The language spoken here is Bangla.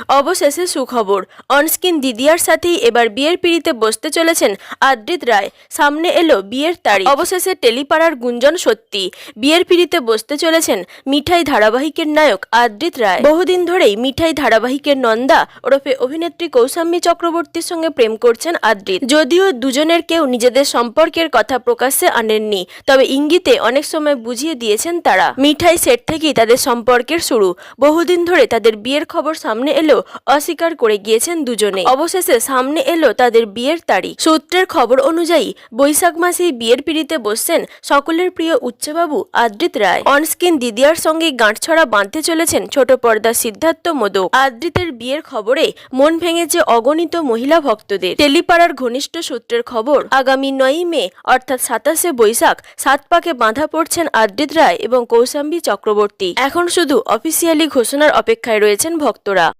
অবশেষে সুখবর, অনস্ক্রিন দিদিয়ার সাথেই এবার বিয়ের পিঁড়িতে বসতে চলেছেন আদ্রিত রায়। সামনে এলো বিয়ের তারিখ। অবশেষে টেলিপাড়ার গুঞ্জন সত্যি, বিয়ের পিঁড়িতে বসতে চলেছেন মিঠাই ধারাবাহিকের নায়ক আদ্রিত রায়। বহুদিন ধরেই মিঠাই ধারাবাহিকের নন্দা ওরফে অভিনেত্রী কৌশাম্বী চক্রবর্তীর সঙ্গে প্রেম করছেন আদ্রিত। যদিও দুজনের কেউ নিজেদের সম্পর্কের কথা প্রকাশ্যে আনেননি, তবে ইঙ্গিতে অনেক সময় বুঝিয়ে দিয়েছেন তারা। মিঠাই সেট থেকেই তাদের সম্পর্কের শুরু। বহুদিন ধরে তাদের বিয়ের খবর সামনে এলেও অস্বীকার করে গিয়েছেন দুজনে। অবশেষে সামনে এলো তাদের বিয়ের তারিখ। সূত্রের খবর অনুযায়ী বৈশাখ মাসেই বিয়ের পিঁড়িতে বসছেন সকলের প্রিয় উচ্চবাবু আদ্রিত রায়। অনস্ক্রিন দিদিয়ার সঙ্গে গাঁটছড়া বাঁধতে চলেছেন ছোট পর্দার সিদ্ধার্থ মোদক। আদ্রিতের বিয়ের খবরে মন ভেঙেছে অগণিত মহিলা ভক্তদের। টেলিপাড়ার ঘনিষ্ঠ সূত্রের খবর, আগামী 9ই মে অর্থাৎ 27শে বৈশাখ 7 পাকে বাঁধা পড়ছেন আদ্রিত রায় এবং কৌশাম্বী চক্রবর্তী। এখন শুধু অফিসিয়ালি ঘোষণার অপেক্ষায় রয়েছেন ভক্তরা।